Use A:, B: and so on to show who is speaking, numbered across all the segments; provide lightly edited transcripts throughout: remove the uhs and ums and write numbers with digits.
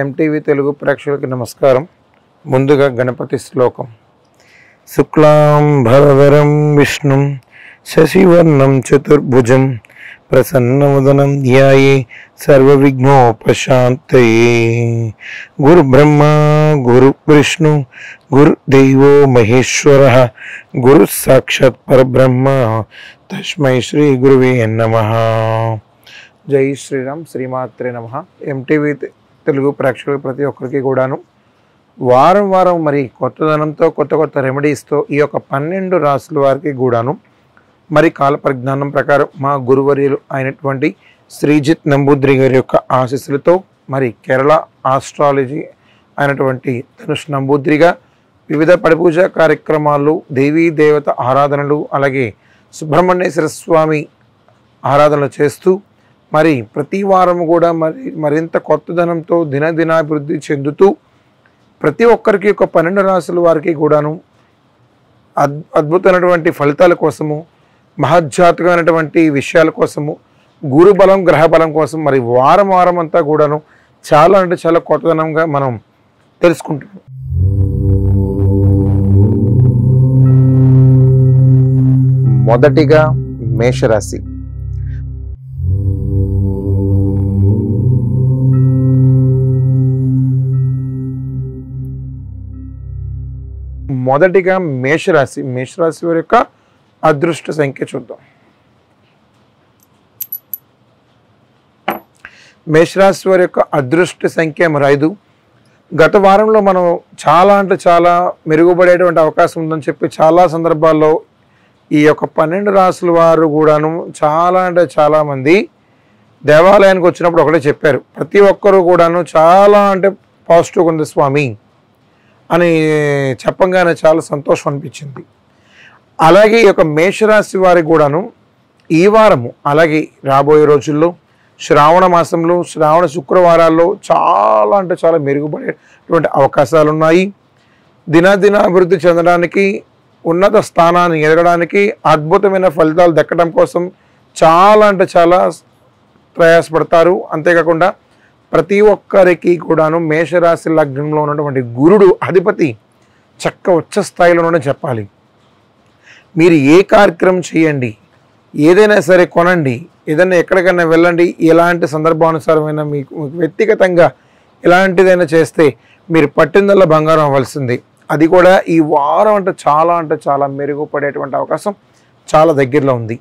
A: MTV Telugu ప్రేక్షకులకు నమస్కారం. ముందుగా గణపతి శ్లోకం. శుక్లాం భరధరం విష్ణుం శశివర్ణం చతుర్భుజం ప్రసన్నవదనం ధ్యాయే సర్వవిఘ్నోపశాంతయే. గురు బ్రహ్మ గురు విష్ణు గురుదేవో మహేశ్వరః గురు సాక్షాత్ పరబ్రహ్మ తస్మై శ్రీ గురువే నమః. జై శ్రీరామ్. శ్రీమాత్రే నమః. ఎంటీవీ తెలుగు ప్రేక్షకులు ప్రతి ఒక్కరికి కూడాను వారం వారం మరి కొత్తదనంతో కొత్త రెమెడీస్తో ఈ యొక్క 12 రాసుల వారికి కూడాను మరి కాల పరిజ్ఞానం ప్రకారం మా గురువర్యులు అయినటువంటి శ్రీజిత్ నంబూద్రి గారి యొక్క ఆశీస్సులతో మరి కేరళ ఆస్ట్రాలజీ అయినటువంటి ధనుష్ నంబూద్రిగా వివిధ పడిపూజ కార్యక్రమాలు, దేవీ దేవత ఆరాధనలు, అలాగే సుబ్రహ్మణ్యేశ్వర స్వామి ఆరాధనలు చేస్తూ మరి ప్రతి వారం కూడా మరింత కొత్తదనంతో దినదినాభివృద్ధి చెందుతూ ప్రతి ఒక్కరికి ఒక 12 రాసుల వారికి కూడాను అద్భుతమైనటువంటి ఫలితాల కోసము, మహజ్జాతకమైనటువంటి విషయాల కోసము, గురుబలం గ్రహబలం కోసం మరి వారం అంతా కూడాను చాలా అంటే చాలా కొత్తదనంగా మనం తెలుసుకుంటున్నాం. మొదటిగా మేషరాశి. మేషరాశి వారి యొక్క అదృష్ట సంఖ్య చూద్దాం. మేషరాశి వారి యొక్క అదృష్ట సంఖ్య 5. గత వారంలో మనం చాలా అంటే చాలా మెరుగుపడేటువంటి అవకాశం ఉందని చెప్పి చాలా సందర్భాల్లో ఈ యొక్క 12 రాసుల వారు కూడాను చాలా అంటే చాలామంది దేవాలయానికి వచ్చినప్పుడు ఒకటే చెప్పారు, ప్రతి ఒక్కరూ కూడాను చాలా అంటే పాజిటివ్గా ఉంది స్వామి అని చెప్పంగానే చాలా సంతోషం అనిపించింది. అలాగే ఈ యొక్క మేషరాశి వారికి కూడాను ఈ వారము అలాగే రాబోయే రోజుల్లో శ్రావణ మాసంలో శ్రావణ శుక్రవారాల్లో చాలా అంటే చాలా మెరుగుపడేటువంటి అవకాశాలు ఉన్నాయి. దినాభివృద్ధి చెందడానికి, ఉన్నత స్థానాన్ని ఎదగడానికి, అద్భుతమైన ఫలితాలు దక్కడం కోసం చాలా అంటే చాలా ప్రయాసపడతారు. అంతేకాకుండా ప్రతి ఒక్కరికి కూడాను మేషరాశి లగ్నంలో ఉన్నటువంటి గురుడు అధిపతి చక్క ఉచ్చ స్థాయిలోనే చెప్పాలి. మీరు ఏ కార్యక్రమం చేయండి, ఏదైనా సరే కొనండి, ఏదైనా ఎక్కడికైనా వెళ్ళండి, ఎలాంటి సందర్భానుసారమైన మీకు వ్యక్తిగతంగా ఎలాంటిదైనా చేస్తే మీరు పట్టిందల్లా బంగారం అవ్వాల్సింది. అది కూడా ఈ వారం అంటే చాలా మెరుగుపడేటువంటి అవకాశం చాలా దగ్గరలో ఉంది.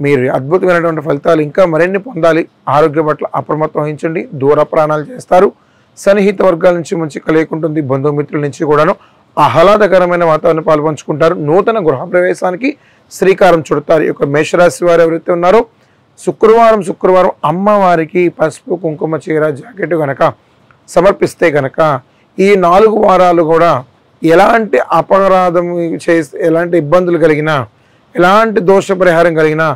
A: మీరు అద్భుతమైనటువంటి ఫలితాలు ఇంకా మరిన్ని పొందాలి. ఆరోగ్యం పట్ల అప్రమత్తం వహించండి. దూర ప్రయాణాలు చేస్తారు. సన్నిహిత వర్గాల నుంచి మంచి కలయిక ఉంటుంది. బంధుమిత్రుల నుంచి కూడాను ఆహ్లాదకరమైన వాతావరణం పాల్పంచుకుంటారు. నూతన గృహప్రవేశానికి శ్రీకారం చుడతారు. ఈ యొక్క మేషరాశి వారు ఎవరైతే ఉన్నారో శుక్రవారం అమ్మవారికి పసుపు కుంకుమ చీర జాకెట్ కనుక సమర్పిస్తే కనుక ఈ 4 వారాలు కూడా ఎలాంటి అపరాధం చేస్తే, ఎలాంటి ఇబ్బందులు కలిగినా, ఎలాంటి దోష పరిహారం కలిగినా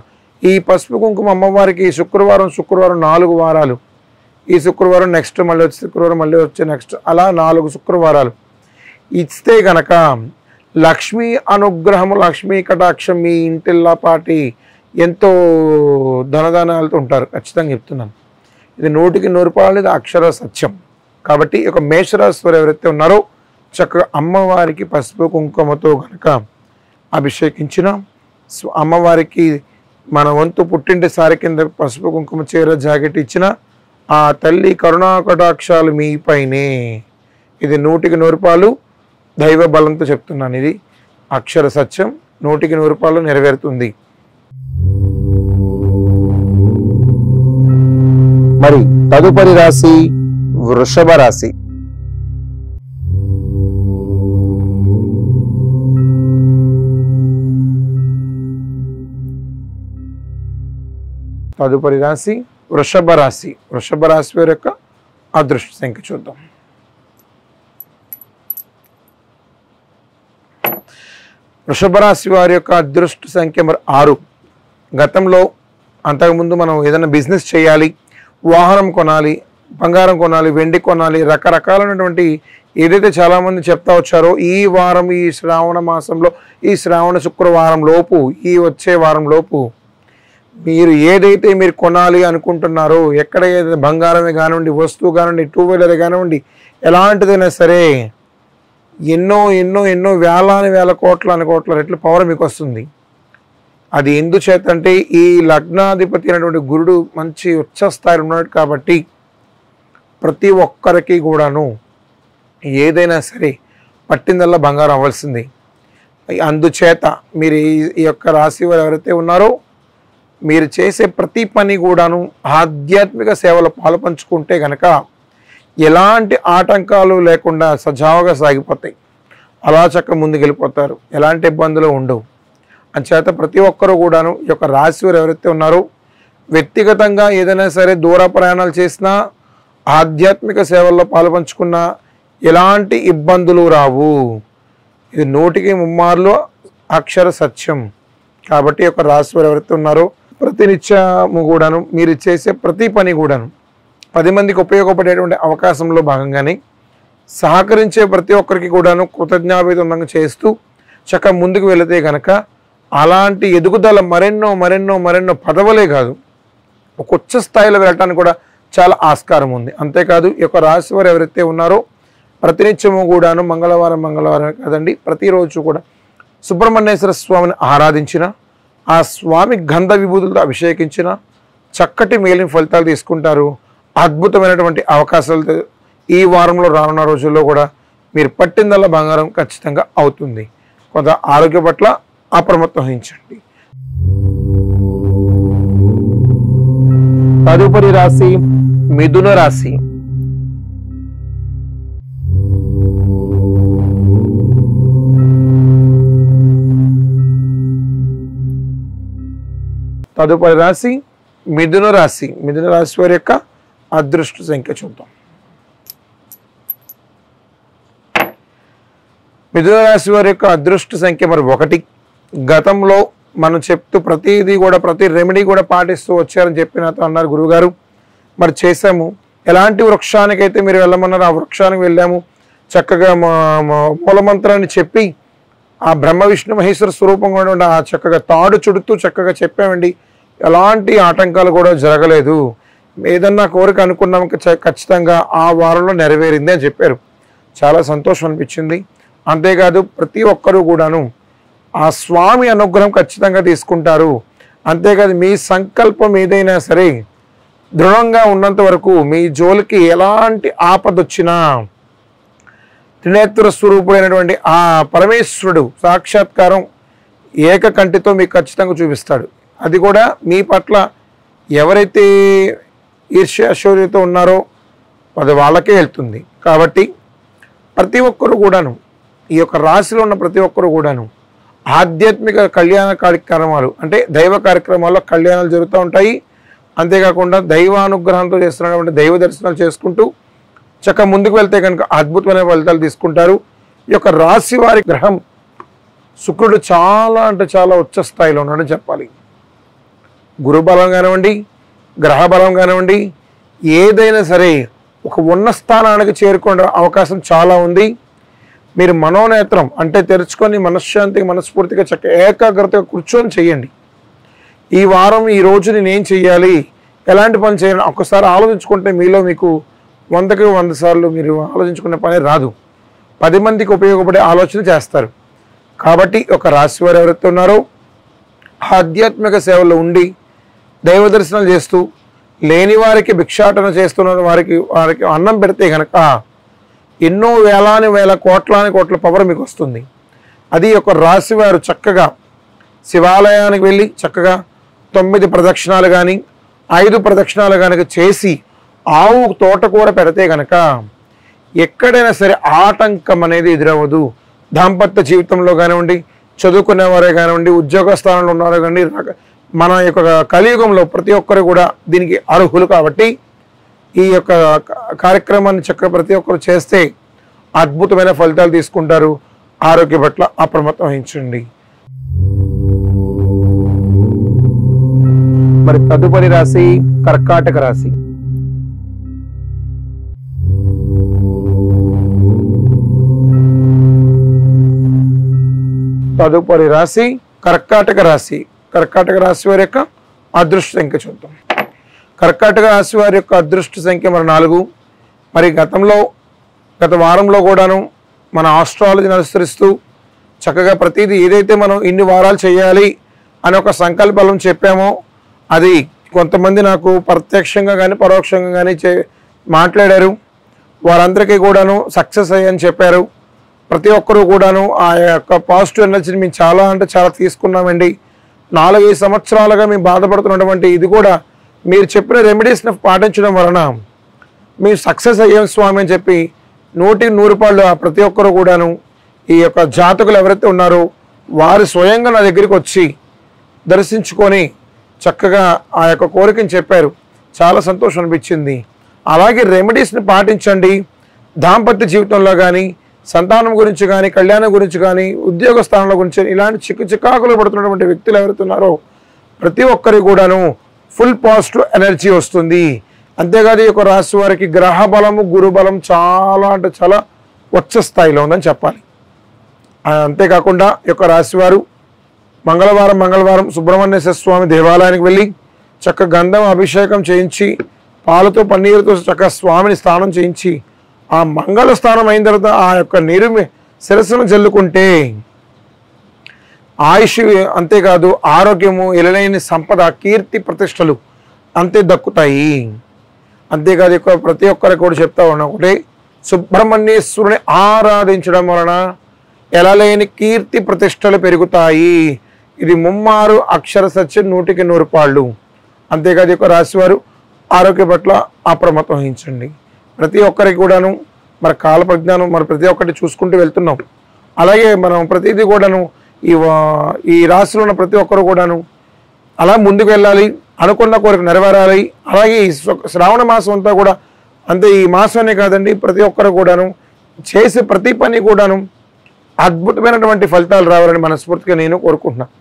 A: ఈ పసుపు కుంకుమ అమ్మవారికి శుక్రవారం 4 వారాలు, ఈ శుక్రవారం నెక్స్ట్ మళ్ళీ వచ్చే శుక్రవారం మళ్ళీ వచ్చే నెక్స్ట్ అలా 4 శుక్రవారాలు ఇస్తే కనుక లక్ష్మీ అనుగ్రహము, లక్ష్మీ కటాక్షం మీ ఇంటిల్లా పాటి ఎంతో ధనధాన్యాలతో ఉంటారు. ఖచ్చితంగా చెప్తున్నాను. ఇది 100కి 100 ఇది అక్షర సత్యం. కాబట్టి ఒక మేషరాశి వారు ఎవరైతే ఉన్నారో చక్కగా అమ్మవారికి పసుపు కుంకుమతో కనుక అభిషేకించిన, అమ్మవారికి మన వంతు పుట్టింటి సారి కింద పసుపు కుంకుమ చీర జాకెట్ ఇచ్చిన ఆ తల్లి కరుణా కటాక్షాలు మీపైనే. ఇది 100కి 100 దైవ బలంతో చెప్తున్నాను. ఇది అక్షర సత్యం. 100కి 100 నెరవేరుతుంది. మరి తదుపరి రాశి వృషభ రాశి. వృషభ రాశి వారి యొక్క అదృష్ట సంఖ్య చూద్దాం. వృషభ రాశి వారి యొక్క అదృష్ట సంఖ్య 6. గతంలో అంతకుముందు మనం ఏదైనా బిజినెస్ చేయాలి, వాహనం కొనాలి, బంగారం కొనాలి, వెండి కొనాలి, రకరకాలైనటువంటి ఏదైతే చాలామంది చెప్తా వచ్చారో ఈ వారం, ఈ శ్రావణ మాసంలో, ఈ శ్రావణ శుక్రవారం లోపు, ఈ వచ్చే వారం లోపు మీరు ఏదైతే మీరు కొనాలి అనుకుంటున్నారో, ఎక్కడ ఏదైతే బంగారమే కానివ్వండి, వస్తువు కానివ్వండి, టూ వీలర్ కానివ్వండి, ఎలాంటిదైనా సరే ఎన్నో ఎన్నో ఎన్నో వేల కోట్ల రెట్ల పవర్ మీకు వస్తుంది. అది ఎందుచేత అంటే ఈ లగ్నాధిపతి అయినటువంటి గురుడు మంచి ఉచ్చ స్థాయిలో ఉన్నాడు కాబట్టి ప్రతి ఒక్కరికి కూడాను ఏదైనా సరే పట్టిందల్లా బంగారం అవ్వాల్సింది. అందుచేత మీరు ఈ యొక్క రాశి వారు ఎవరైతే ఉన్నారో మీరు చేసే ప్రతి పని కూడాను ఆధ్యాత్మిక సేవలో పాలుపంచుకుంటే కనుక ఎలాంటి ఆటంకాలు లేకుండా సజావుగా సాగిపోతాయి. అలా చక్క ముందుకు వెళ్ళిపోతారు, ఎలాంటి ఇబ్బందులు ఉండవు. అంచేత ప్రతి ఒక్కరూ కూడాను ఈ యొక్క రాశి వారు ఎవరైతే ఉన్నారో వ్యక్తిగతంగా ఏదైనా సరే దూర ప్రయాణాలు చేసినా, ఆధ్యాత్మిక సేవల్లో పాలుపంచుకున్నా ఎలాంటి ఇబ్బందులు రావు. ఇది 100కి 3 అక్షర సత్యం. కాబట్టి ఒక రాశి వారు ఎవరైతే ఉన్నారో ప్రతినిత్యము కూడాను మీరు చేసే ప్రతి పని కూడాను 10 మందికి ఉపయోగపడేటువంటి అవకాశంలో భాగంగానే సహకరించే ప్రతి ఒక్కరికి కూడాను కృతజ్ఞాభివందనం చేస్తూ చక్కగా ముందుకు వెళితే కనుక అలాంటి ఎదుగుదల మరెన్నో పదవులే కాదు, ఒక ఉచ్చ స్థాయిలో వెళ్ళటానికి కూడా చాలా ఆస్కారం ఉంది. అంతేకాదు ఈ యొక్క రాశి వారు ఎవరైతే ఉన్నారో ప్రతినిత్యము కూడాను మంగళవారం కదండి, ప్రతిరోజు కూడా సుబ్రహ్మణ్యేశ్వర స్వామిని ఆరాధించిన, ఆ స్వామి గంధ విభూతులతో అభిషేకించిన చక్కటి మేలిన ఫలితాలు తీసుకుంటారు. అద్భుతమైనటువంటి అవకాశాలు ఈ వారంలో రానున్న రోజుల్లో కూడా మీరు పట్టిందల్లా బంగారం ఖచ్చితంగా అవుతుంది. కొంత ఆరోగ్య పట్ల అప్రమత్తం వహించండి. తదుపరి రాశి మిథున రాశి. తదుపరి రాశి మిథున రాశి. మిథున రాశి వారి యొక్క అదృష్ట సంఖ్య చూద్దాం. మిథున రాశి వారి యొక్క అదృష్ట సంఖ్య మరి 1. గతంలో మనం చెప్తూ ప్రతిదీ కూడా ప్రతి రెమెడీ కూడా పాటిస్తూ వచ్చారని చెప్పినతో అన్నారు గురువుగారు. మరి చేశాము. ఎలాంటి వృక్షానికైతే మీరు వెళ్ళమన్నారు ఆ వృక్షానికి వెళ్ళాము. చక్కగా మూలమంత్రాన్ని చెప్పి ఆ బ్రహ్మ విష్ణు మహేశ్వర స్వరూపంగా ఉండే ఆ చక్కగా తాడు చుడుతూ చక్కగా చెప్పామండి. ఎలాంటి ఆటంకాలు కూడా జరగలేదు. ఏదన్నా కోరిక అనుకున్నాం ఖచ్చితంగా ఆ వారంలో నెరవేరింది అని చెప్పారు. చాలా సంతోషం అనిపించింది. అంతేకాదు ప్రతి ఒక్కరూ కూడాను ఆ స్వామి అనుగ్రహం ఖచ్చితంగా తీసుకుంటారు. అంతేకాదు మీ సంకల్పం ఏదైనా సరే దృఢంగా ఉన్నంత వరకు మీ జోలికి ఎలాంటి ఆపద వచ్చినా త్రినేత్ర స్వరూపుడైనటువంటి ఆ పరమేశ్వరుడు సాక్షాత్కారం ఏకకంటితో మీకు ఖచ్చితంగా చూపిస్తాడు. అది కూడా మీ పట్ల ఎవరైతే ఈర్ష్యాశౌర్యంతో ఉన్నారో అది వాళ్ళకే వెళ్తుంది. కాబట్టి ప్రతి ఒక్కరూ కూడాను ఈ యొక్క రాశిలో ఉన్న ప్రతి ఒక్కరూ కూడాను ఆధ్యాత్మిక కళ్యాణ కార్యక్రమాలు అంటే దైవ కార్యక్రమాల్లో కళ్యాణాలు జరుగుతూ ఉంటాయి. అంతేకాకుండా దైవానుగ్రహంతో చేస్తున్నటువంటి దైవ దర్శనాలు చేసుకుంటూ చక్కగా ముందుకు వెళ్తే కనుక అద్భుతమైన ఫలితాలు తీసుకుంటారు. ఈ యొక్క రాశి వారి గ్రహం శుక్రుడు చాలా అంటే చాలా ఉచ్చ స్థాయిలో ఉన్నాడని చెప్పాలి. గురుబలం కానివ్వండి, గ్రహ బలం కానివ్వండి, ఏదైనా సరే ఒక ఉన్న స్థానానికి చేరుకునే అవకాశం చాలా ఉంది. మీరు మనోనేత్రం అంటే తెరుచుకొని మనశ్శాంతికి మనస్ఫూర్తిగా ఏకాగ్రతగా కూర్చొని చేయండి. ఈ వారం ఈ రోజు నేనేం చెయ్యాలి, ఎలాంటి పని చేయాలి ఒక్కసారి ఆలోచించుకుంటే మీలో మీకు 100కి 100 సార్లు మీరు ఆలోచించుకునే పని రాదు. 10 మందికి ఉపయోగపడే ఆలోచన చేస్తారు. కాబట్టి ఒక రాశి వారు ఎవరైతే ఉన్నారో ఆధ్యాత్మిక సేవలో ఉండి దైవ దర్శనాలు చేస్తూ లేని వారికి భిక్షాటన చేస్తున్న వారికి అన్నం పెడితే కనుక ఎన్నో వేల కోట్ల పవర్ మీకు వస్తుంది. అది ఒక రాశి వారు చక్కగా శివాలయానికి వెళ్ళి చక్కగా 9 ప్రదక్షిణాలు కానీ 5 ప్రదక్షిణాలు కనుక చేసి ఆవు తోటకూర పెడితే కనుక ఎక్కడైనా సరే ఆటంకం అనేది ఎదురవ్వదు. దాంపత్య జీవితంలో కానివ్వండి, చదువుకునేవారే కానివ్వండి, ఉద్యోగ స్థానంలో ఉన్నారో కానీ మన యొక్క కలియుగంలో ప్రతి ఒక్కరు కూడా దీనికి అర్హులు. కాబట్టి ఈ యొక్క కార్యక్రమాన్ని చక్కగా ప్రతి ఒక్కరు చేస్తే అద్భుతమైన ఫలితాలు తీసుకుంటారు. ఆరోగ్య పట్ల అప్రమత్తం వహించండి. మరి తదుపరి రాశి కర్కాటక రాశి. తదుపరి రాశి కర్కాటక రాశి. కర్కాటక రాశి వారి యొక్క అదృష్ట సంఖ్య చూద్దాం. కర్కాటక రాశి వారి యొక్క అదృష్ట సంఖ్య మరి 4. మరి గత వారంలో కూడాను మన ఆస్ట్రాలజీని అనుసరిస్తూ చక్కగా ప్రతిదీ ఏదైతే మనం ఇన్ని వారాలు చేయాలి అని ఒక సంకల్పం చెప్పామో అది కొంతమంది నాకు ప్రత్యక్షంగా కానీ పరోక్షంగా కానీ మాట్లాడారు. వారందరికీ కూడాను సక్సెస్ అయ్యని చెప్పారు. ప్రతి ఒక్కరూ కూడాను ఆ యొక్క పాజిటివ్ ఎనర్జీని మేము చాలా అంటే చాలా తీసుకున్నామండి. 4-5 సంవత్సరాలుగా మేము బాధపడుతున్నటువంటి ఇది కూడా మీరు చెప్పిన రెమెడీస్ని పాటించడం వలన మేము సక్సెస్ అయ్యాం స్వామి అని చెప్పి 100% ప్రతి ఒక్కరూ కూడాను ఈ యొక్క జాతకులు ఎవరైతే ఉన్నారో వారు స్వయంగా నా దగ్గరికి వచ్చి దర్శించుకొని చక్కగా ఆ యొక్క కోరికను చెప్పారు. చాలా సంతోషం అనిపించింది. అలాగే రెమెడీస్ని పాటించండి. దాంపత్య జీవితంలో కానీ, సంతానం గురించి కానీ, కళ్యాణం గురించి కానీ, ఉద్యోగ స్థానంలో గురించి ఇలాంటి చికాకులు పడుతున్నటువంటి వ్యక్తులు ఎవరైతే ఉన్నారో ప్రతి ఒక్కరికి కూడాను ఫుల్ పాజిటివ్ ఎనర్జీ వస్తుంది. అంతేకాదు ఈ యొక్క రాశి వారికి గ్రహ బలము, గురు బలం చాలా అంటే చాలా ఉచ్చ స్థాయిలో ఉందని చెప్పాలి. అంతేకాకుండా ఈ యొక్క రాశి వారు మంగళవారం సుబ్రహ్మణ్యేశ్వర స్వామి దేవాలయానికి వెళ్ళి చక్క గంధం అభిషేకం చేయించి పాలతో పన్నీరుతో చక్క స్వామిని స్నానం చేయించి ఆ మంగళ స్నానం అయిన తర్వాత ఆ యొక్క నీరు శిరస్సును జల్లుకుంటే ఆయుష్ అంతేకాదు ఆరోగ్యము, ఎలలేని సంపద, కీర్తి ప్రతిష్టలు అంతే దక్కుతాయి. అంతేకాదు ప్రతి ఒక్కరికి కూడా చెప్తా ఉన్నా ఒకటి, సుబ్రహ్మణ్యేశ్వరుని ఆరాధించడం వలన ఎలలేని కీర్తి ప్రతిష్టలు పెరుగుతాయి. ఇది ముమ్మారు అక్షర సత్యం 100%. అంతేకాదు రాశివారు ఆరోగ్య పట్ల అప్రమత్తం వహించండి. ప్రతి ఒక్కరికి కూడాను మరి కాల ప్రజ్ఞానం మరి ప్రతి ఒక్కటి చూసుకుంటూ వెళ్తున్నాం. అలాగే మనం ప్రతిదీ కూడాను ఈ రాశిలో ఉన్న ప్రతి ఒక్కరు కూడాను అలా ముందుకు వెళ్ళాలి, అనుకున్న కోరిక నెరవేరాలి. అలాగే ఈ శ్రావణ మాసం అంతా కూడా అంతే, ఈ మాసమే కాదండి ప్రతి ఒక్కరు కూడాను చేసే ప్రతి పని కూడాను అద్భుతమైనటువంటి ఫలితాలు రావాలని మనస్ఫూర్తిగా నేను కోరుకుంటున్నాను.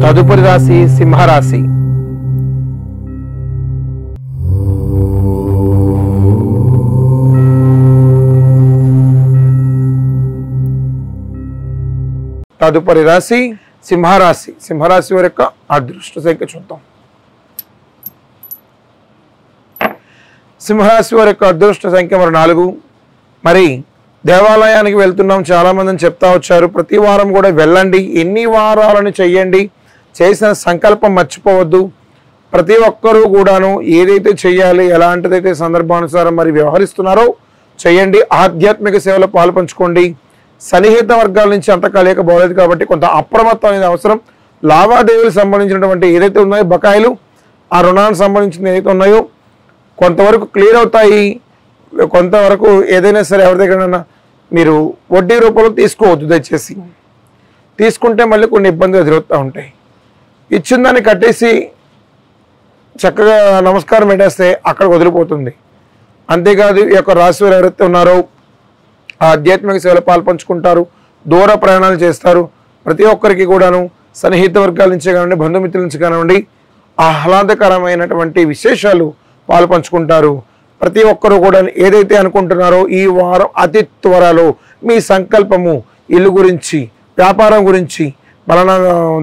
A: తదుపరి రాశి సింహరాశి. తదుపరి రాశి సింహరాశి. సింహరాశి వారి యొక్క అదృష్ట సంఖ్య చూద్దాం. సింహరాశి వారి యొక్క అదృష్ట సంఖ్య మరి 4. మరి దేవాలయానికి వెళ్తున్నాం చాలామందిని చెప్తా వచ్చారు. ప్రతి వారం కూడా వెళ్ళండి, ఎన్ని వారాలను చెయ్యండి, చేసిన సంకల్పం మర్చిపోవద్దు. ప్రతి ఒక్కరూ కూడాను ఏదైతే చెయ్యాలి, ఎలాంటిదైతే సందర్భానుసారం మరి వ్యవహరిస్తున్నారో చేయండి. ఆధ్యాత్మిక సేవలో పాల్పంచుకోండి. సన్నిహిత వర్గాల నుంచి అంత కలయిక బాగలేదు కాబట్టి కొంత అప్రమత్తం అనేది అవసరం. లావాదేవీలకు సంబంధించినటువంటి ఏదైతే ఉన్నాయో బకాయిలు, ఆ రుణానికి సంబంధించిన ఏదైతే ఉన్నాయో కొంతవరకు క్లియర్ అవుతాయి. కొంతవరకు ఏదైనా సరే ఎవరి దగ్గరైనా మీరు వడ్డీ రూపంలో తీసుకోవద్దు దయచేసి. తీసుకుంటే మళ్ళీ కొన్ని ఇబ్బందులు ఎదురవుతూ ఉంటాయి. ఇచ్చిన దాన్ని కట్టేసి చక్కగా నమస్కారం పెట్టేస్తే అక్కడ వదిలిపోతుంది. అంతేకాదు ఈ యొక్క రాశి వారు ఎవరైతే ఉన్నారో ఆధ్యాత్మిక సేవలో పాల్పంచుకుంటారు, దూర ప్రయాణాలు చేస్తారు. ప్రతి ఒక్కరికి కూడాను సన్నిహిత వర్గాల నుంచి కానివ్వండి, బంధుమిత్రుల నుంచి కానివ్వండి ఆహ్లాదకరమైనటువంటి విశేషాలు పాల్పంచుకుంటారు. ప్రతి ఒక్కరూ కూడా ఏదైతే అనుకుంటున్నారో ఈ వారం అతి త్వరలో మీ సంకల్పము ఇల్లు గురించి, వ్యాపారం గురించి, బలానా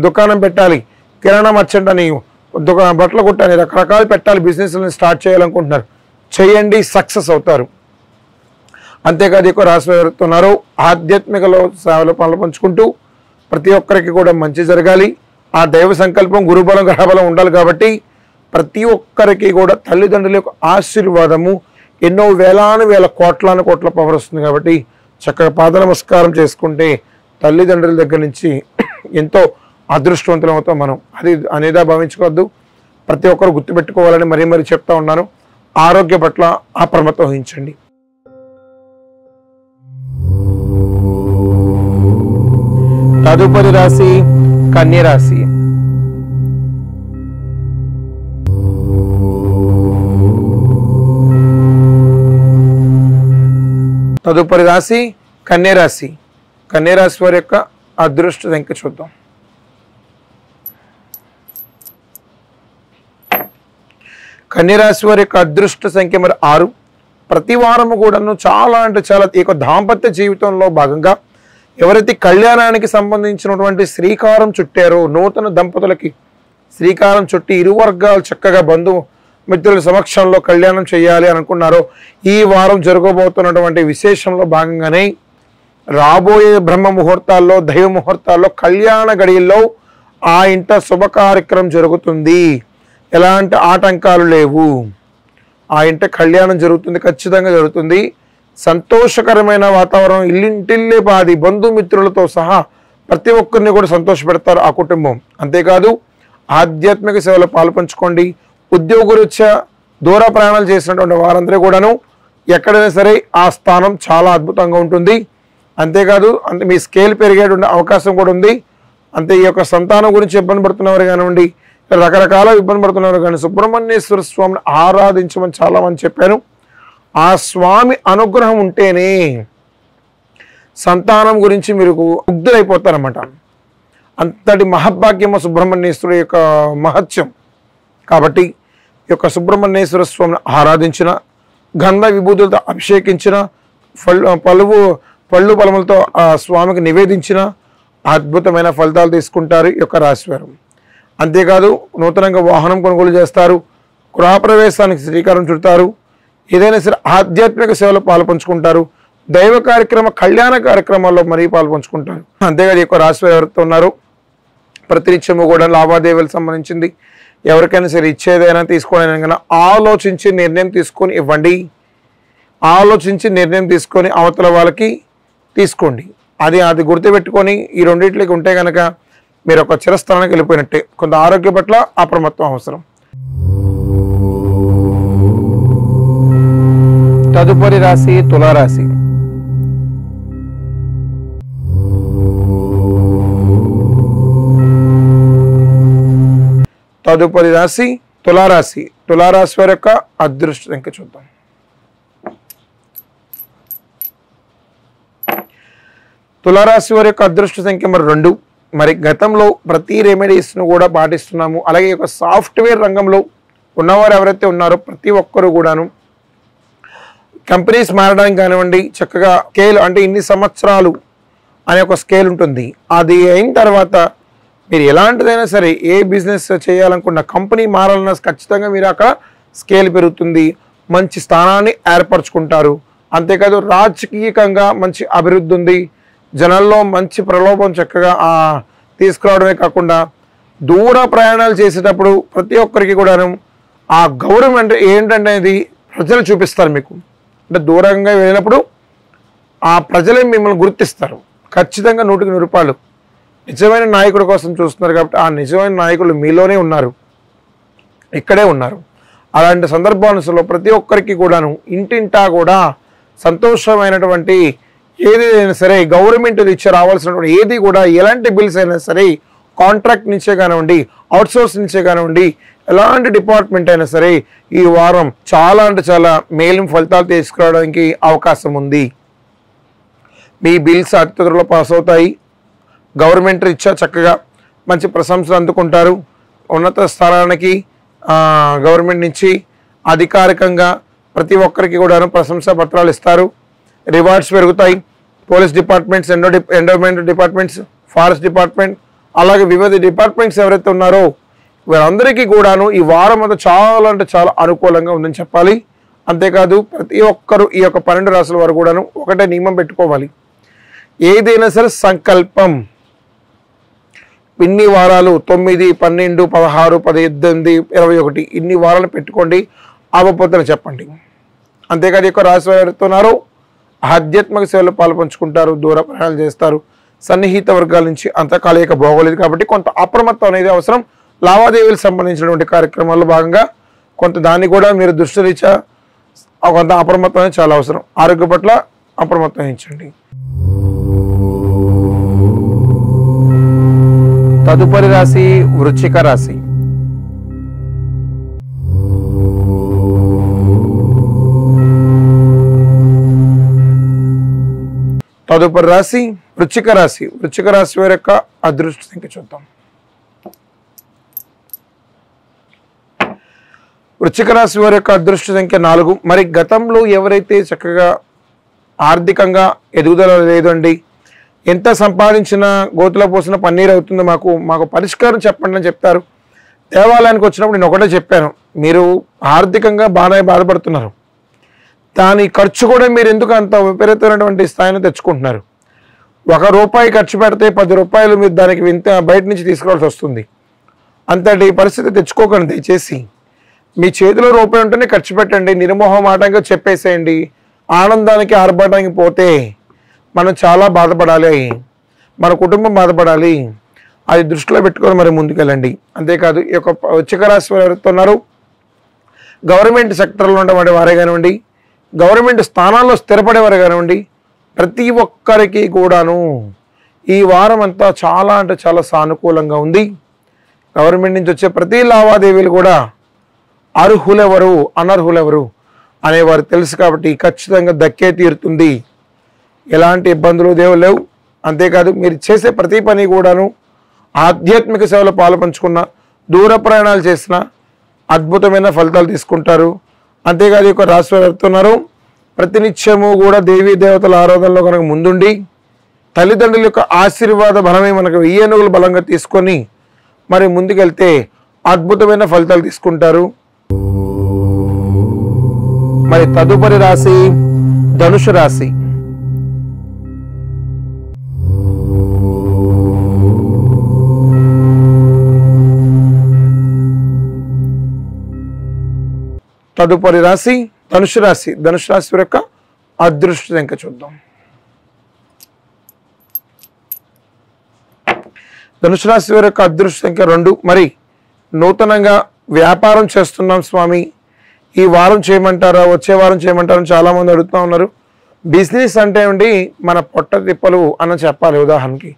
A: దుకాణం పెట్టాలి, కిరాణా మర్చెంట్ అని, బట్టలు కుట్టని, రకరకాలు పెట్టాలి, బిజినెస్లను స్టార్ట్ చేయాలనుకుంటున్నారు, చేయండి, సక్సెస్ అవుతారు. అంతేకాదు ఎక్కువ రాశి ఎవరుతున్నారో ఆధ్యాత్మికలో సేవలో పాల్పంచుకుంటూ ప్రతి ఒక్కరికి కూడా మంచి జరగాలి. ఆ దైవ సంకల్పం, గురుబలం, గ్రహబలం ఉండాలి. కాబట్టి ప్రతి ఒక్కరికి కూడా తల్లిదండ్రుల యొక్క ఆశీర్వాదము ఎన్నో వేల కోట్ల పవర్ వస్తుంది. కాబట్టి చక్కగా పాద నమస్కారం చేసుకుంటే తల్లిదండ్రుల దగ్గర నుంచి ఎంతో అదృష్టవంతులం అవుతాం మనం. అది అనేదా భావించుకోవద్దు. ప్రతి ఒక్కరు గుర్తుపెట్టుకోవాలని మరీ చెప్తా ఉన్నాను. ఆరోగ్య పట్ల అప్రమత్తం వహించండి. తదుపరి రాశి కన్య రాశి. తదుపరి రాశి కన్య రాశి. కన్య రాశి వారి యొక్క అదృష్ట సంఖ్య చూద్దాం. కన్య రాశి వారి యొక్క అదృష్ట సంఖ్య మరి 6. ప్రతి వారము కూడాను చాలా అంటే చాలా ఈ యొక్క దాంపత్య జీవితంలో భాగంగా ఎవరైతే కళ్యాణానికి సంబంధించినటువంటి శ్రీకారం చుట్టారో, నూతన దంపతులకి శ్రీకారం చుట్టి ఇరు వర్గాలు చక్కగా మిత్రుల సమక్షంలో కళ్యాణం చేయాలి అనుకున్నారో, ఈ వారం జరగబోతున్నటువంటి విశేషంలో భాగంగానే రాబోయే బ్రహ్మ ముహూర్తాల్లో, దైవ ముహూర్తాల్లో, కళ్యాణ గడియల్లో ఆ ఇంట శుభ కార్యక్రమం జరుగుతుంది. ఎలాంటి ఆటంకాలు లేవు. ఆ ఇంట కళ్యాణం జరుగుతుంది, ఖచ్చితంగా జరుగుతుంది. సంతోషకరమైన వాతావరణం, ఇల్లింటిల్లే పాది బంధుమిత్రులతో సహా ప్రతి ఒక్కరిని కూడా సంతోషపెడతారు ఆ కుటుంబం. అంతేకాదు ఆధ్యాత్మిక సేవలో పాల్పంచుకోండి. ఉద్యోగరీత్యా దూర ప్రయాణాలు చేసినటువంటి వారందరూ కూడాను ఎక్కడైనా సరే ఆ స్థానం చాలా అద్భుతంగా ఉంటుంది. అంతేకాదు మీ స్కేల్ పెరిగేటువంటి అవకాశం కూడా ఉంది. అంతే ఈ యొక్క సంతానం గురించి ఇబ్బంది పడుతున్నవారు కానివ్వండి, రకరకాల ఇబ్బంది పడుతున్నవారు కానీ సుబ్రహ్మణ్యేశ్వర స్వామిని ఆరాధించమని చాలామంది చెప్పాను. ఆ స్వామి అనుగ్రహం ఉంటేనే సంతానం గురించి మీరు ముగ్ధులైపోతారన్నమాట. అంతటి మహద్భాగ్యము సుబ్రహ్మణ్యేశ్వరుడు యొక్క మహత్యం. కాబట్టి ఈ యొక్క సుబ్రహ్మణ్యేశ్వర స్వామిని ఆరాధించిన, గంధ విభూతులతో అభిషేకించిన, పళ్ళు పలములతో ఆ స్వామికి నివేదించిన అద్భుతమైన ఫలితాలు తీసుకుంటారు ఈ యొక్క రాశివారు. అంతేకాదు నూతనంగా వాహనం కొనుగోలు చేస్తారు, గృహప్రవేశానికి శ్రీకారం చుడతారు, ఏదైనా సరే ఆధ్యాత్మిక సేవలో పాల్పంచుకుంటారు, దైవ కళ్యాణ కార్యక్రమాల్లో మరీ పాల్పంచుకుంటారు. అంతేకాదు ఈ యొక్క రాశివారు ఎవరితో ఉన్నారు ప్రతినిత్యము కూడా లావాదేవీలకు సంబంధించింది ఎవరికైనా సరే ఇచ్చేదైనా తీసుకోవడానికి కన్నా ఆలోచించి నిర్ణయం తీసుకొని ఇవ్వండి. ఆలోచించి నిర్ణయం తీసుకొని అవతల వాళ్ళకి తీసుకోండి. అది గుర్తుపెట్టుకొని ఈ రెండింటికి ఉంటే కనుక మీరు ఒక చిరస్థానానికి వెళ్ళిపోయినట్టే. కొంత ఆరోగ్య పట్ల అప్రమత్తం అవసరం. తదుపరి రాశి తులారాశి. తదుపరి రాశి తులారాశి. తులారాశి వారి యొక్క అదృష్ట సంఖ్య చూద్దాం. తులారాశి వారి యొక్క అదృష్ట సంఖ్య మరి 2. మరి గతంలో ప్రతి రెమెడీస్ను కూడా పాటిస్తున్నాము. అలాగే ఒక సాఫ్ట్వేర్ రంగంలో ఉన్నవారు ఎవరైతే ఉన్నారో ప్రతి ఒక్కరు కూడాను కంపెనీస్ మారడానికి కానివ్వండి, చక్కగా స్కేల్ అంటే ఇన్ని సంవత్సరాలు అనే ఒక స్కేల్ ఉంటుంది. అది అయిన తర్వాత మీరు ఎలాంటిదైనా సరే ఏ బిజినెస్ చేయాలనుకున్న కంపెనీ మారాలన్నా ఖచ్చితంగా మీరు అక్కడ స్కేల్ పెరుగుతుంది, మంచి స్థానాన్ని ఏర్పరచుకుంటారు. అంతేకాదు రాజకీయంగా మంచి అభివృద్ధి ఉంది, జనాల్లో మంచి ప్రలోభం చక్కగా తీసుకురావడమే కాకుండా దూర ప్రయాణాలు చేసేటప్పుడు ప్రతి ఒక్కరికి కూడాను ఆ గౌరవం ఏంటనేది ప్రజలు చూపిస్తారు మీకు. అంటే దూరంగా వెళ్ళినప్పుడు ఆ ప్రజలే మిమ్మల్ని గుర్తిస్తారు. ఖచ్చితంగా 100కి 100 నిజమైన నాయకుడి కోసం చూస్తున్నారు. కాబట్టి ఆ నిజమైన నాయకులు మీలోనే ఉన్నారు, ఇక్కడే ఉన్నారు. అలాంటి సందర్భానుసలో ప్రతి ఒక్కరికి కూడాను ఇంటింటా కూడా సంతోషమైనటువంటి ఏదైనా సరే గవర్నమెంట్ ఇచ్చి రావాల్సినటువంటి ఏది కూడా ఎలాంటి బిల్స్ అయినా సరే కాంట్రాక్ట్ నుంచే కానివ్వండి, అవుట్సోర్స్ నుంచే కానివ్వండి, ఎలాంటి డిపార్ట్మెంట్ అయినా సరే ఈ వారం చాలా అంటే చాలా మేలు ఫలితాలు తీసుకురావడానికి అవకాశం ఉంది. మీ బిల్స్ అతి త్వరలో పాస్ అవుతాయి. గవర్నమెంట్ రీత్యా చక్కగా మంచి ప్రశంసలు అందుకుంటారు. ఉన్నత స్థానానికి గవర్నమెంట్ నుంచి అధికారికంగా ప్రతి ఒక్కరికి కూడా ప్రశంసా పత్రాలు ఇస్తారు. రివార్డ్స్ పెరుగుతాయి. Police departments, endowment departments, forest department, అలాగే వివిధ డిపార్ట్మెంట్స్ ఎవరైతే ఉన్నారో వీరందరికీ కూడాను ఈ వారం అంతా చాలా అంటే చాలా అనుకూలంగా ఉందని చెప్పాలి. అంతేకాదు ప్రతి ఒక్కరు ఈ యొక్క 12 రాశుల వారు కూడాను ఒకటే నియమం పెట్టుకోవాలి. ఏదైనా సరే సంకల్పం ఇన్ని వారాలు 9, 12, 16, 18, 21 ఇన్ని వారాలు పెట్టుకోండి, అవ్వపోతే చెప్పండి. అంతేకాదు ఈ యొక్క రాశి వారు ఎవరైతే ఉన్నారో ఆధ్యాత్మిక సేవలో పాల్పంచుకుంటారు, దూర ప్రయాణాలు చేస్తారు, సన్నిహిత వర్గాల నుంచి అంతకాలిక బాగోలేదు కాబట్టి కొంత అప్రమత్తం అనేది అవసరం. లావాదేవీలకు సంబంధించినటువంటి కార్యక్రమాల్లో భాగంగా కొంత దాన్ని కూడా మీరు దృష్టి రీత్యా కొంత అప్రమత్తం అనేది చాలా అవసరం. ఆరోగ్య పట్ల అప్రమత్తం వహించండి. తదుపరి రాశి వృశ్చిక రాశి. తదుపరి రాశి వృశ్చిక రాశి. వృశ్చిక రాశి వారి యొక్క అదృష్ట సంఖ్య చూద్దాం. వృశ్చిక రాశి వారి యొక్క అదృష్ట సంఖ్య 4. మరి గతంలో ఎవరైతే చక్కగా ఆర్థికంగా ఎదుగుదల లేదండి, ఎంత సంపాదించినా గోతులో పోసిన పన్నీరు అవుతుంది, మాకు పరిష్కారం చెప్పండి అని చెప్తారు. దేవాలయానికి వచ్చినప్పుడు నేను ఒకటే చెప్పాను, మీరు ఆర్థికంగా బాగానే బాధపడుతున్నారు, దాని ఖర్చు కూడా మీరు ఎందుకు అంత విపరీతమైనటువంటి స్థాయిని తెచ్చుకుంటున్నారు? ₹1 ఖర్చు పెడితే ₹10 మీరు దానికి ఇంత బయట నుంచి తీసుకోవాల్సి వస్తుంది. అంతటి పరిస్థితి తెచ్చుకోకండి దయచేసి. మీ చేతిలో రూపాయి ఉంటేనే ఖర్చు పెట్టండి, నిర్మోహమాటంగా చెప్పేసేయండి. ఆనందానికి ఆర్భాటానికి పోతే మనం చాలా బాధపడాలి, మన కుటుంబం బాధపడాలి. అది దృష్టిలో పెట్టుకొని మరి ముందుకెళ్ళండి. అంతేకాదు ఈ యొక్క వృశ్చిక రాశి వారు ఎవరైతే ఉన్నారో గవర్నమెంట్ సెక్టర్లో ఉండేవాడి వారే కానివ్వండి, గవర్నమెంట్ స్థానాల్లో స్థిరపడేవారు కానివ్వండి, ప్రతి ఒక్కరికి కూడాను ఈ వారం అంతా చాలా అంటే చాలా సానుకూలంగా ఉంది. గవర్నమెంట్ నుంచి వచ్చే ప్రతి లావాదేవీలు కూడా అర్హులెవరు అనర్హులెవరు అనేవారు తెలుసు కాబట్టి ఖచ్చితంగా దక్కే తీరుతుంది. ఎలాంటి ఇబ్బందులు దేవుడు లేవు. అంతేకాదు మీరు చేసే ప్రతి పని కూడాను ఆధ్యాత్మిక సేవలో పాలుపంచుకున్న, దూర ప్రయాణాలు చేసిన అద్భుతమైన ఫలితాలు తీసుకుంటారు. అంతేకాదు ఈ యొక్క రాశి వారు వెళ్తున్నారు ప్రతినిత్యము కూడా దేవీ దేవతల ఆరాధనలో కనుక ముందుండి తల్లిదండ్రుల యొక్క ఆశీర్వాద బలమే మనకు 1000 ఏనుగులు బలంగా తీసుకొని మరి ముందుకెళ్తే అద్భుతమైన ఫలితాలు తీసుకుంటారు. మరి తదుపరి రాశి ధనుసు రాశి. తదుపరి రాశి ధనుసు రాశి. ధనుసు రాశి యొక్క అదృష్ట సంఖ్య చూద్దాం. ధనుసు రాశి వారి యొక్క అదృష్ట సంఖ్య 2. మరి నూతనంగా వ్యాపారం చేస్తున్నాం స్వామి, ఈ వారం చేయమంటారా, వచ్చే వారం చేయమంటారా అని చాలామంది అడుగుతూ ఉన్నారు. బిజినెస్ అంటే ఏంటి, మన పొట్ట తిప్పలు అని చెప్పాలి. ఉదాహరణకి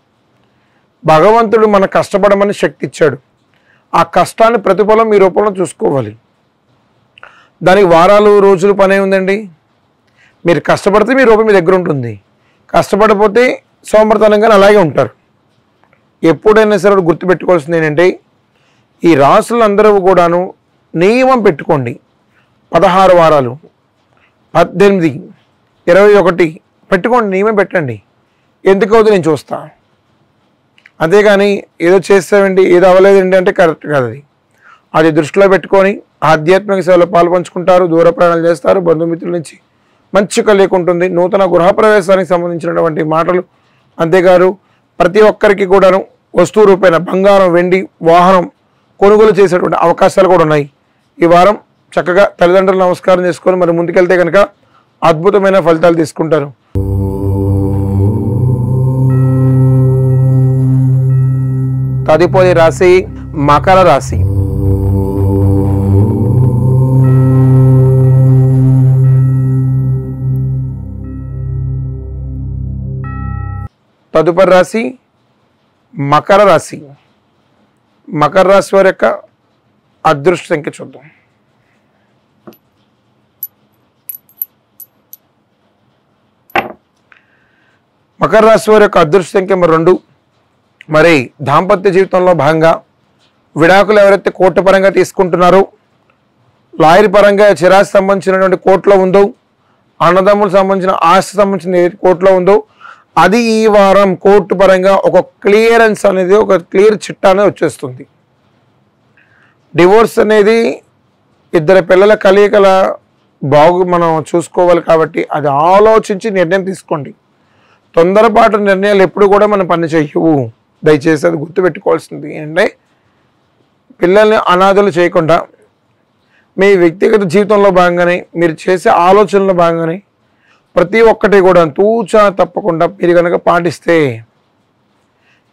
A: భగవంతుడు మన కష్టపడమని శక్తి ఇచ్చాడు, ఆ కష్టాన్ని ప్రతిఫలం మీ రూపంలో చూసుకోవాలి. దానికి వారాలు రోజులు పనే ఉందండి. మీరు కష్టపడితే మీ రూపం మీ దగ్గర ఉంటుంది, కష్టపడిపోతే సోమర్తనంగా అలాగే ఉంటారు. ఎప్పుడైనా సరే గుర్తుపెట్టుకోవాల్సింది ఏంటంటే ఈ రాసులు అందరూ కూడాను నియమం పెట్టుకోండి. 16 వారాలు, 18, 21 పెట్టుకోండి, నియమం పెట్టండి. ఎందుకు అవుతుంది నేను చూస్తా, అంతేగాని ఏదో చేస్తామండి ఏదో అవ్వలేదండి అంటే కరెక్ట్ కాదు. అది దృష్టిలో పెట్టుకొని ఆధ్యాత్మిక సేవలో పాల్పంచుకుంటారు, దూర ప్రయాణాలు చేస్తారు, బంధుమిత్రుల నుంచి మంచి కలయిక ఉంటుంది. నూతన గృహప్రవేశానికి సంబంధించినటువంటి మాటలు, అంతేకాదు ప్రతి ఒక్కరికి కూడాను వస్తువు రూపైన బంగారం, వెండి, వాహనం కొనుగోలు చేసేటువంటి అవకాశాలు కూడా ఉన్నాయి. ఈ వారం చక్కగా తల్లిదండ్రులు నమస్కారం చేసుకొని మరి ముందుకెళ్తే కనుక అద్భుతమైన ఫలితాలు తీసుకుంటారు. తదుపరి రాశి మకర రాశి. తదుపరి రాశి మకర రాశి. మకర రాశి వారి యొక్క అదృష్ట సంఖ్య చూద్దాం. మకర రాశి వారి యొక్క అదృష్ట సంఖ్య 2. మరి దాంపత్య జీవితంలో భాగంగా విడాకులు ఎవరైతే కోర్టు పరంగా తీసుకుంటున్నారో, లాయర్ పరంగా చిరాస్తి సంబంధించినటువంటి కోర్టులో ఉందో, అన్నదమ్ములకు సంబంధించిన ఆస్తి సంబంధించిన కోర్టులో ఉందో, అది ఈ వారం కోర్టు పరంగా ఒక క్లియరెన్స్ అనేది, ఒక క్లియర్ చిట్టా అనేది వచ్చేస్తుంది. డివోర్స్ అనేది ఇద్దరు పిల్లల కలయికల మనం చూసుకోవాలి కాబట్టి అది ఆలోచించి నిర్ణయం తీసుకోండి. తొందరపాటు నిర్ణయాలు ఎప్పుడు కూడా మనం పని చేయవు. దయచేసి అది గుర్తుపెట్టుకోవాల్సింది ఏంటంటే పిల్లల్ని అనాథలు చేయకుండా మీ వ్యక్తిగత జీవితంలో భాగంగానే మీరు చేసే ఆలోచనలో భాగంగానే ప్రతి ఒక్కటి కూడా తూచా తప్పకుండా మీరు కనుక పాటిస్తే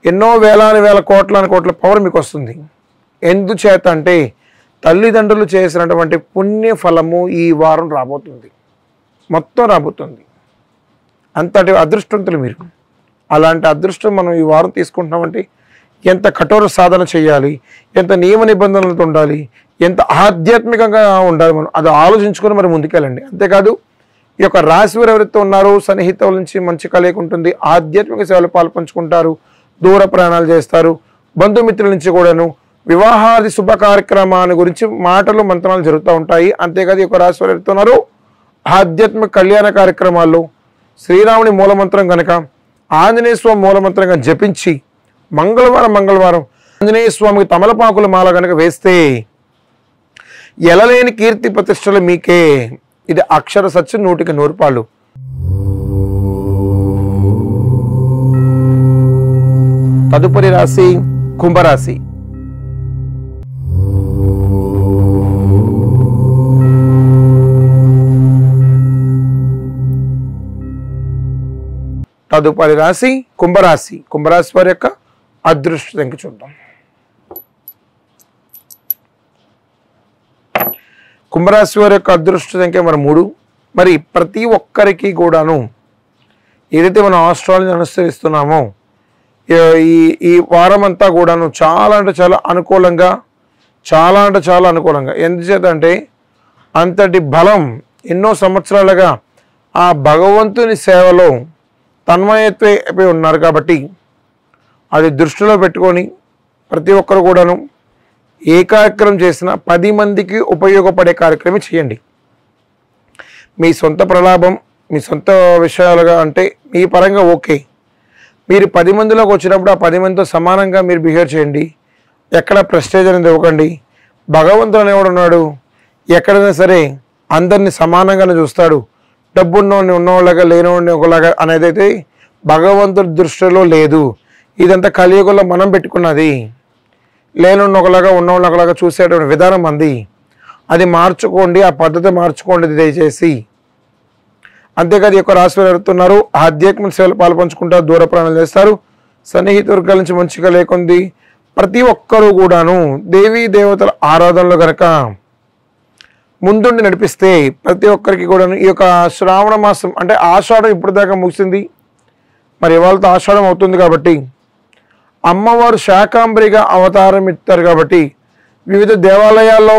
A: ఎన్నో వేల కోట్ల పవర్ మీకు వస్తుంది. ఎందుచేత అంటే తల్లిదండ్రులు చేసినటువంటి పుణ్య ఫలము ఈ వారం రాబోతుంది, మొత్తం రాబోతుంది. అంతటి అదృష్టవంతులు మీరు. అలాంటి అదృష్టం మనం ఈ వారం తీసుకుంటున్నామంటే ఎంత కఠోర సాధన చేయాలి, ఎంత నియమ నిబంధనలతో ఉండాలి, ఎంత ఆధ్యాత్మికంగా ఉండాలి, మనం అది ఆలోచించుకొని మరి ముందుకెళ్ళండి. అంతేకాదు ఈ యొక్క రాశి వారు ఎవరైతే ఉన్నారో సన్నిహితుల నుంచి మంచి కలయిక ఉంటుంది, ఆధ్యాత్మిక సేవలు పాల్పంచుకుంటారు, దూర ప్రయాణాలు చేస్తారు, బంధుమిత్రుల నుంచి కూడాను వివాహాది శుభ కార్యక్రమాల గురించి మాటలు మంత్రాలు జరుగుతూ ఉంటాయి. అంతేకాదు ఈ యొక్క రాశి వారు ఎవరైతే ఉన్నారో ఆధ్యాత్మిక కళ్యాణ కార్యక్రమాల్లో శ్రీరాముని మూలమంత్రం కనుక ఆంజనేయ స్వామి మూలమంత్రంగా జపించి మంగళవారం ఆంజనేయ స్వామికి తమలపాకుల మాల కనుక వేస్తే ఎలలేని కీర్తి ప్రతిష్టలు మీకే. ఇది అక్షర సత్యం, 100కి 100 పాళ్ళు. తదుపరి రాశి కుంభరాశి. కుంభరాశి వారి యొక్క అదృష్ట సంఖ్య చూద్దాం. కుంభరాశి వారి యొక్క అదృష్ట సంఖ్య మరి 3. మరి ప్రతి ఒక్కరికి కూడాను ఏదైతే మనం ఆస్ట్రాలజీ అనుసరిస్తున్నామో ఈ వారం అంతా కూడాను చాలా అంటే చాలా అనుకూలంగా, ఎందుచేత అంటే అంతటి బలం ఎన్నో సంవత్సరాలుగా ఆ భగవంతుని సేవలో తన్మయత్వై ఉన్నారు కాబట్టి అది దృష్టిలో పెట్టుకొని ప్రతి ఒక్కరు కూడాను ఏ కార్యక్రమం చేసినా 10 మందికి ఉపయోగపడే కార్యక్రమం చేయండి. మీ సొంత ప్రలాభం, మీ సొంత విషయాలుగా అంటే మీ పరంగా ఓకే. మీరు 10 మందిలోకి వచ్చినప్పుడు ఆ 10 మందితో సమానంగా మీరు బిహేవ్ చేయండి. ఎక్కడ ప్రెస్టేజ్ అనేది ఇవ్వకండి. భగవంతుడు అనేవాడు ఉన్నాడు, ఎక్కడైనా సరే అందరినీ సమానంగానే చూస్తాడు. డబ్బున్నోడిని ఉన్నవాళ్ళగా, లేనివాడిని ఒకలాగా అనేదైతే భగవంతుడి దృష్టిలో లేదు. ఇదంతా కలియుగంలో మనం పెట్టుకున్నది. లేనున్న ఒకలాగా, ఉన్నవాళ్ళని ఒకలాగా చూసేటువంటి విధానం అంది. అది మార్చుకోండి, ఆ పద్ధతి మార్చుకోండి దయచేసి. అంతేకాదు ఈ యొక్క రాశి వారు ఎడుతున్నారు, ఆధ్యాత్మిక సేవలు పాల్పంచుకుంటారు, దూర ప్రయాణాలు చేస్తారు, సన్నిహిత వర్గాల నుంచి మంచిగా లేకుంది. ప్రతి ఒక్కరూ కూడాను దేవీ దేవతల ఆరాధనలో కనుక ముందుండి నడిపిస్తే ప్రతి ఒక్కరికి కూడా ఈ యొక్క శ్రావణ మాసం అంటే ఆషాఢం ఇప్పుడు దాకా ముగిసింది, మరి ఇవాళతో ఆషాఢం అవుతుంది కాబట్టి అమ్మవారు శాకాంబరిగా అవతారం ఇస్తారు కాబట్టి వివిధ దేవాలయాల్లో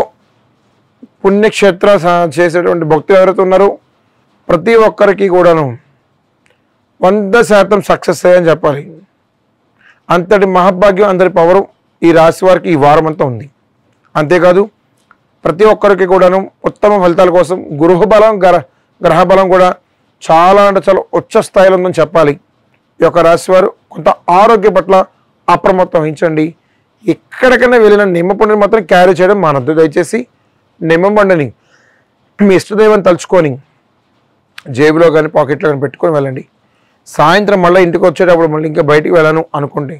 A: పుణ్యక్షేత్ర చేసేటువంటి భక్తులు ఎవరైతే ఉన్నారో ప్రతి ఒక్కరికి కూడాను 100% సక్సెస్ అయ్యని చెప్పాలి. అంతటి మహాభాగ్యం, అంతటి పవరు ఈ రాశి వారికి ఈ వారం అంతా ఉంది. అంతేకాదు ప్రతి ఒక్కరికి కూడాను ఉత్తమ ఫలితాల కోసం గృహబలం, గ్రహబలం కూడా చాలా అంటే చాలా ఉచ్చ స్థాయిలో ఉందని చెప్పాలి. ఈ యొక్క రాశి వారు కొంత ఆరోగ్య పట్ల అప్రమత్తం వహించండి. ఎక్కడికైనా వెళ్ళిన నిమ్మపండుని మాత్రం క్యారీ చేయడం మానద్దు. దయచేసి నిమ్మపండుని మీ ఇష్టదైవాన్ని తలుచుకొని జేబులో కానీ పాకెట్లో కానీ పెట్టుకొని వెళ్ళండి. సాయంత్రం మళ్ళీ ఇంటికి వచ్చేటప్పుడు మళ్ళీ ఇంకా బయటికి వెళ్ళను అనుకుంటే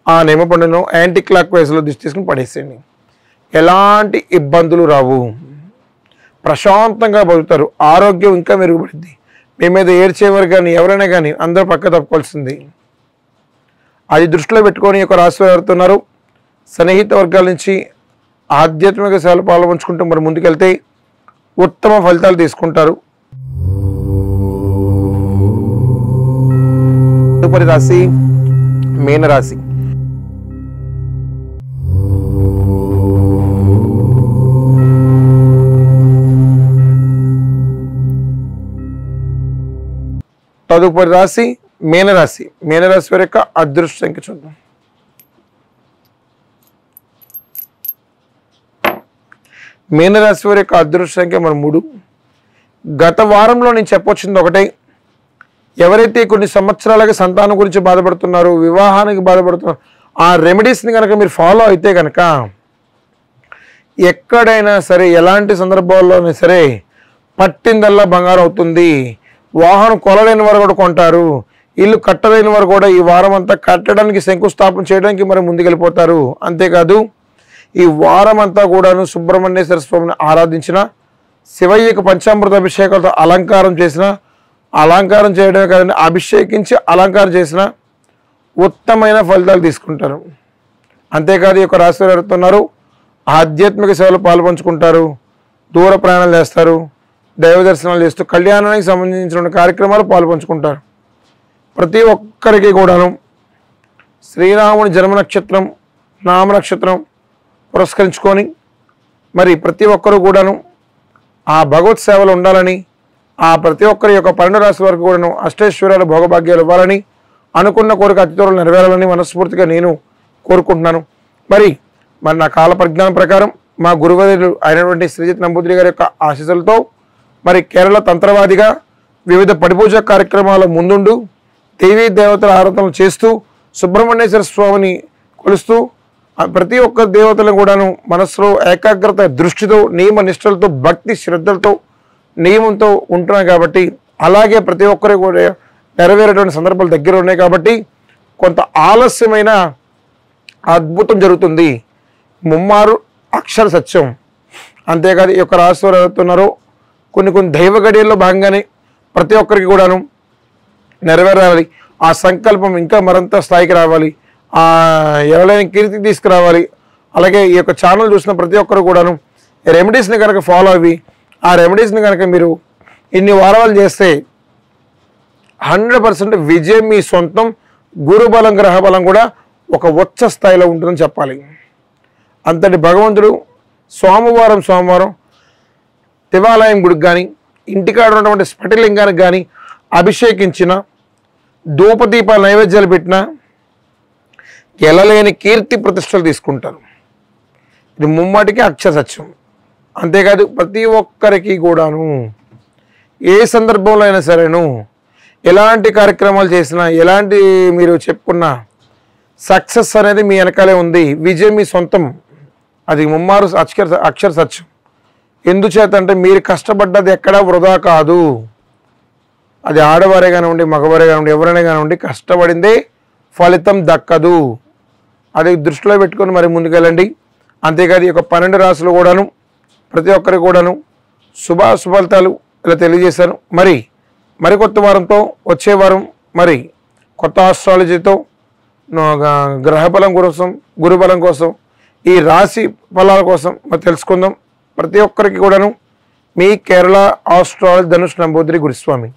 A: ఆ నిమ్మపండును యాంటీ క్లాక్ వైజ్లో దిష్టి తీసుకుని పడేసేయండి. ఎలాంటి ఇబ్బందులు రావు, ప్రశాంతంగా బతుకుతారు, ఆరోగ్యం ఇంకా మెరుగుపడుద్ది. మీ మీద ఏడ్చేవారు కానీ ఎవరైనా కానీ అందరూ పక్క తప్పుకోవాల్సింది. అది దృష్టిలో పెట్టుకొని ఒక రాశి ఎవరుతున్నారు సన్నిహిత వర్గాల నుంచి ఆధ్యాత్మిక సేవలు పాల్పంచుకుంటూ మరి ముందుకెళ్తే ఉత్తమ ఫలితాలు తీసుకుంటారు. తదుపరి రాశి మీనరాశి. తదుపరి రాశి మీనరాశి. మీనరాశి వారి యొక్క అదృష్ట సంఖ్య చూద్దాం. మీనరాశి వారి యొక్క అదృష్ట సంఖ్య మరి 3. గత వారంలో నేను చెప్పొచ్చింది ఒకటే, ఎవరైతే కొన్ని సంవత్సరాలుగా సంతానం గురించి బాధపడుతున్నారో, వివాహానికి బాధపడుతున్నారు, ఆ రెమెడీస్ని కనుక మీరు ఫాలో అయితే కనుక ఎక్కడైనా సరే ఎలాంటి సందర్భాల్లోనే సరే పట్టిందల్లా బంగారం అవుతుంది. వాహనం కొనలేని వారు కూడా కొంటారు, ఇల్లు కట్టలేని వారు కూడా ఈ వారం అంతా కట్టడానికి శంకుస్థాపన చేయడానికి మరి ముందుకెళ్ళిపోతారు. అంతేకాదు ఈ వారం అంతా కూడాను సుబ్రహ్మణ్యేశ్వర స్వామిని ఆరాధించిన, శివయ్యకు పంచామృత అభిషేకాలతో అలంకారం చేసిన, అలంకారం చేయడమే కాదండి అభిషేకించి అలంకారం చేసిన ఉత్తమైన ఫలితాలు తీసుకుంటారు. అంతేకాదు ఈ యొక్క రాశి వారు ఎవరుతున్నారు ఆధ్యాత్మిక సేవలు పాల్పంచుకుంటారు, దూర ప్రయాణాలు చేస్తారు, దైవ దర్శనాలు చేస్తూ కళ్యాణానికి సంబంధించిన కార్యక్రమాలు పాల్పంచుకుంటారు. ప్రతి ఒక్కరికి కూడాను శ్రీరాముని జన్మ నక్షత్రం, నామ నక్షత్రం పురస్కరించుకొని మరి ప్రతి ఒక్కరు కూడాను ఆ భగవత్ సేవలు ఉండాలని, ఆ ప్రతి ఒక్కరి యొక్క 12 రాశి వరకు కూడాను అష్టైశ్వర్యాలు భోగభాగ్యాలు ఇవ్వాలని, అనుకున్న కోరిక అతి త్వరలో నెరవేరాలని మనస్ఫూర్తిగా నేను కోరుకుంటున్నాను. మరి నా కాల ప్రజ్ఞానం ప్రకారం మా గురువర్యులు అయినటువంటి శ్రీజిత్ నంబూద్రి గారి యొక్క ఆశీస్సులతో మరి కేరళ తంత్రవాదిగా వివిధ పడిపూజ కార్యక్రమాల ముందుండు దేవీ దేవతల ఆరాధనలు చేస్తూ సుబ్రహ్మణ్యేశ్వర స్వామిని కొలుస్తూ ప్రతి ఒక్క దేవతలను కూడాను మనసులో ఏకాగ్రత దృష్టితో నియమ నిష్టలతో భక్తి శ్రద్ధలతో నియమంతో ఉంటున్నాయి కాబట్టి అలాగే ప్రతి ఒక్కరికి కూడా నెరవేరేటువంటి సందర్భాలు దగ్గర ఉన్నాయి కాబట్టి కొంత ఆలస్యమైన అద్భుతం జరుగుతుంది. ముమ్మారు అక్షర సత్యం. అంతేకాదు ఈ యొక్క రాశి వారు ఎవరుతున్నారో కొన్ని దైవ గడియల్లో భాగంగానే ప్రతి ఒక్కరికి కూడాను నెరవేరాలి. ఆ సంకల్పం ఇంకా మరింత స్థాయికి రావాలి, ఎవరైనా కీర్తికి తీసుకురావాలి. అలాగే ఈ యొక్క ఛానల్ చూసిన ప్రతి ఒక్కరు కూడాను రెమెడీస్ని కనుక ఫాలో అవి ఆ రెమెడీస్ని కనుక మీరు ఇన్ని వారాలు చేస్తే 100% విజయం మీ సొంతం. గురుబలం గ్రహబలం కూడా ఒక ఉచ్చ స్థాయిలో ఉంటుందని చెప్పాలి. అంతటి భగవంతుడు సోమవారం దేవాలయం గుడికి కానీ ఇంటికాడ ఉన్నటువంటి స్ఫటిలింగానికి కానీ అభిషేకించిన ధూపదీపాల నైవేద్యాలు పెట్టినా ఎలలేని కీర్తి ప్రతిష్టలు తీసుకుంటారు. ఇది ముమ్మాటికి అక్షర సత్యం. అంతేకాదు ప్రతి ఒక్కరికి కూడాను ఏ సందర్భంలో అయినా సరేను ఎలాంటి కార్యక్రమాలు చేసినా ఎలాంటి మీరు చెప్పుకున్నా సక్సెస్ అనేది మీ వెనకాలే ఉంది. విజయం మీ సొంతం. అది ముమ్మారు అక్షర సత్యం. ఎందుచేత అంటే మీరు కష్టపడ్డది ఎక్కడా వృధా కాదు. అది ఆడవారే కానివ్వండి మగవారే కానివ్వండి ఎవరైనా కానివ్వండి కష్టపడిందే ఫలితం దక్కదు. అది దృష్టిలో పెట్టుకొని మరి ముందుకెళ్ళండి. అంతేకాదు ఈ యొక్క 12 రాశులు కూడాను ప్రతి ఒక్కరికి కూడాను శుభఫలితాలు ఇలా తెలియజేశాను. మరికొత్త వారంతో వచ్చే వారం మరి కొత్త ఆస్ట్రాలజీతో గ్రహబలం కోసం గురుబలం కోసం ఈ రాశి ఫలాల కోసం మరి తెలుసుకుందాం. ప్రతి ఒక్కరికి కూడాను మీ Kerala astrology Dhanush Namboodiri Guruswamy.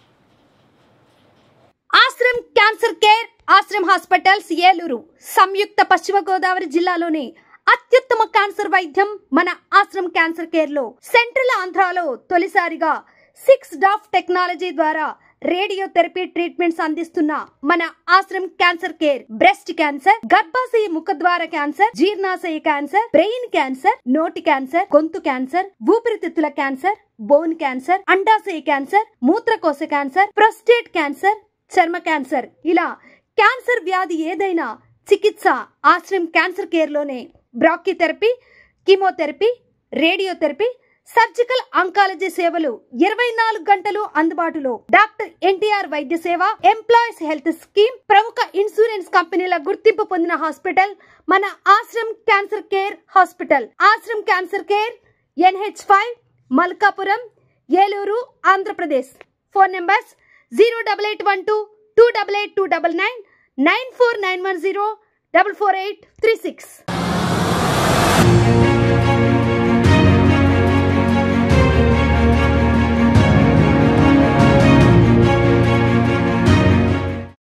B: Ashram cancer care Ashram hospitals Eluru సంయుక్త పశ్చిమ గోదావరి జిల్లాలోని అత్యుత్తమ క్యాన్సర్ వైద్యం మన ఆశ్రమ్ క్యాన్సర్ కేర్ లో సెంట్రల్ ఆంధ్రాలో తొలిసారిగా 6 డాఫ్ టెక్నాలజీ ద్వారా రేడియోథెరపీ ట్రీట్మెంట్స్ అందిస్తున్న మన Ashram cancer care breast cancer, గర్భాశయ ముఖద్వార క్యాన్సర్, జీర్ణాశయ క్యాన్సర్, బ్రెయిన్ క్యాన్సర్, నోటి క్యాన్సర్, గొంతు క్యాన్సర్, ఊపిరితిత్తుల క్యాన్సర్, బోన్ క్యాన్సర్, అండాశయ క్యాన్సర్, మూత్రకోశ క్యాన్సర్, ప్రొస్టేట్ క్యాన్సర్, చర్మ క్యాన్సర్ ఇలా క్యాన్సర్ వ్యాధి ఏదైనా చికిత్స ఆశ్రమ్ క్యాన్సర్ కేర్ లోనే. బ్రాక్కిథెరపీ, కీమోథెరపీ, రేడియోథెరపీ, సర్జికల్ అంకాలజీ సేవలు 24 గంటలు అందుబాటులో. డాక్టర్ ఎన్టీఆర్ వైద్య సేవ, ఎంప్లాయీస్ హెల్త్ స్కీమ్, ప్రముఖ ఇన్సూరెన్స్ కంపెనీల గుర్తింపు పొందిన హాస్పిటల్ మన Ashram cancer care hospital. Ashram cancer care NH5 Malkapuram Eluru Andhra Pradesh. Phone numbers 08812 288 299 94910 44836.